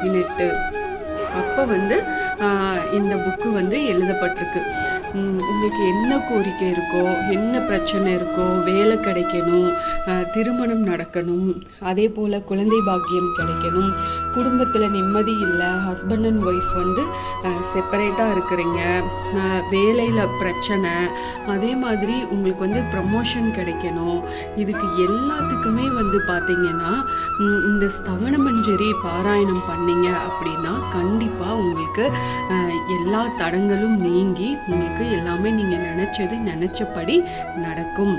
18 அப்போ இந்த புக்கு எழுதப்பட்டிருக்கு. உங்களுக்கு என்ன கோரிக்கை இருக்கோ, என்ன பிரச்சனை இருக்கோ, வேலை கிடைக்கணும், திருமணம் நடக்கணும், அதே போல் குழந்தை பாக்கியம் கிடைக்கணும், குடும்பத்தில் நிம்மதி இல்லை, ஹஸ்பண்ட் அண்ட் ஒய்ஃப் செப்பரேட்டாக இருக்கிறீங்க, வேலையில் பிரச்சனை, அதே மாதிரி உங்களுக்கு ப்ரமோஷன் கிடைக்கணும், இதுக்கு எல்லாத்துக்குமே பார்த்தீங்கன்னா இந்த ஸ்தவன மஞ்சரி பாராயணம் பண்ணீங்க அப்படின்னா கண்டிப்பாக உங்களுக்கு எல்லா தடங்களும் நீங்கி உங்களுக்கு எல்லாமே நீங்கள் நினச்சபடி நடக்கும்.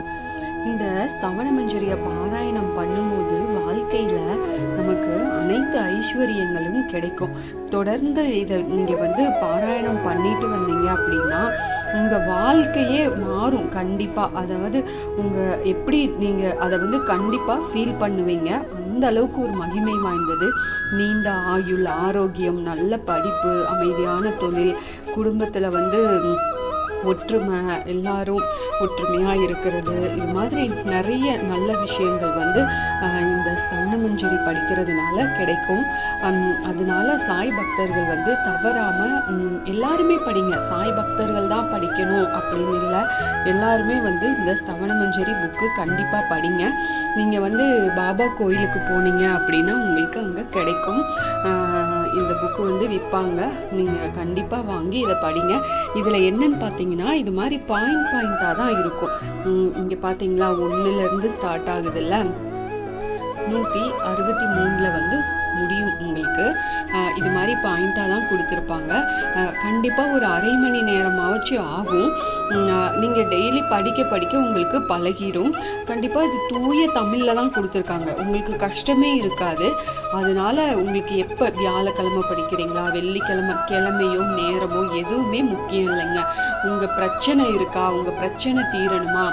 இந்த ஸ்தவன மஞ்சரியை பாராயணம் பண்ணும்போது வாழ்க்கையில் நமக்கு அனைத்து ஐஸ்வர்யங்களும் கிடைக்கும். தொடர்ந்து இதை நீங்கள் பாராயணம் பண்ணிட்டு வந்தீங்க அப்படின்னா உங்கள் வாழ்க்கையே மாறும் கண்டிப்பாக. அதாவது எப்படி நீங்கள் அதை கண்டிப்பாக ஃபீல் பண்ணுவீங்க. அந்த அளவுக்கு ஒரு மகிமை வாய்ந்தது. நீண்ட ஆயுள், ஆரோக்கியம், நல்ல படிப்பு, அமைதியான தொழில், குடும்பத்தில் ஒற்றுமை, எல்லாரும் ஒற்றுமையாக இருக்கிறது, இது மாதிரி நிறைய நல்ல விஷயங்கள் இந்த ஸ்தவன மஞ்சரி படிக்கிறதுனால கிடைக்கும். அதனால சாய் பக்தர்கள் தவறாமல் எல்லாருமே படிங்க. சாய் பக்தர்கள் தான் படிக்கணும் அப்படின்னு இல்லை, எல்லாருமே இந்த ஸ்தவன மஞ்சரி புக்கு கண்டிப்பாக படிங்க. நீங்கள் பாபா கோயிலுக்கு போனீங்க அப்படின்னா உங்களுக்கு அங்கே கிடைக்கும். இந்த புக்கு விற்பாங்க, நீங்கள் கண்டிப்பாக வாங்கி இதை படிங்க. இதில் என்னன்னு பார்த்தீங்கன்னா இது மாதிரி பாயிண்டாக தான் இருக்கும். இங்கே பார்த்தீங்களா 1லேருந்து ஸ்டார்ட் ஆகுதுல்ல, 163 முடியும் உங்களுக்கு. இது மாதிரி பாயிண்டாக தான் கொடுத்துருப்பாங்க. கண்டிப்பாக ஒரு அரை மணி நேரமாகச்சு ஆகும். நீங்கள் டெய்லி படிக்க உங்களுக்கு பழகிடும். கண்டிப்பாக இது தூய தமிழில் தான் கொடுத்துருக்காங்க, உங்களுக்கு கஷ்டமே இருக்காது. அதனால உங்களுக்கு எப்போ வியாழக்கிழமை படிக்கிறீங்களா, கிழமையோ நேரமோ எதுவுமே முக்கியம் இல்லைங்க. உங்கள் பிரச்சனை இருக்கா, உங்கள் பிரச்சனை தீரணுமா,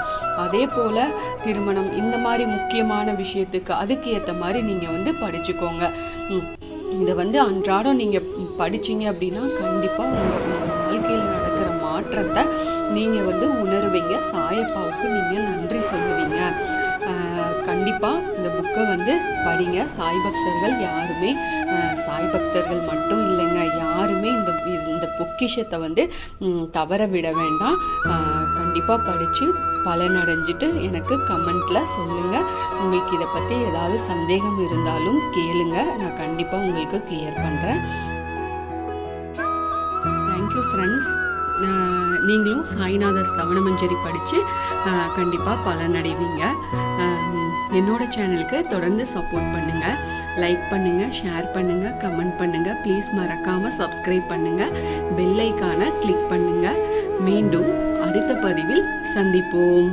அதே போல் திருமணம், இந்த மாதிரி முக்கியமான விஷயத்துக்கு அதுக்கு ஏற்ற மாதிரி நீங்கள் படிச்சுக்கோங்க. இதை அன்றாடம் நீங்கள் படிச்சிங்க அப்படின்னா கண்டிப்பாக உங்கள் வாழ்க்கையில் நடக்கிற மாற்றத்தை நீங்கள் உணர்வீங்க. சாயப்பாவுக்கு நீங்கள் நன்றி சொல்லுவீங்க. கண்டிப்பாக இந்த புக்கை படிங்க. சாய் பக்தர்கள் யாருமே, சாய் பக்தர்கள் மட்டும் இல்லைங்க, யாருமே இந்த பொக்கிஷத்தை தவற விட வேண்டாம். கண்டிப்பாக படித்து பலனடைஞ்சிட்டு எனக்கு கமெண்ட்டில் சொல்லுங்கள். உங்களுக்கு இதை பற்றி ஏதாவது சந்தேகம் இருந்தாலும் கேளுங்க, நான் கண்டிப்பாக உங்களுக்கு கிளியர் பண்ணுறேன். Thank you friends. நீங்களும் சாய்நாத ஸ்தவன மஞ்சரி படித்து கண்டிப்பாக பலனடைவீங்க. என்னோட சேனலுக்கு தொடர்ந்து சப்போர்ட் பண்ணுங்கள், லைக் பண்ணுங்கள், ஷேர் பண்ணுங்கள், கமெண்ட் பண்ணுங்கள். ப்ளீஸ் மறக்காமல் சப்ஸ்கிரைப் பண்ணுங்கள், பெல் ஐக்கானை கிளிக் பண்ணுங்கள். மீண்டும் அடுத்த பதிவில் சந்திப்போம்.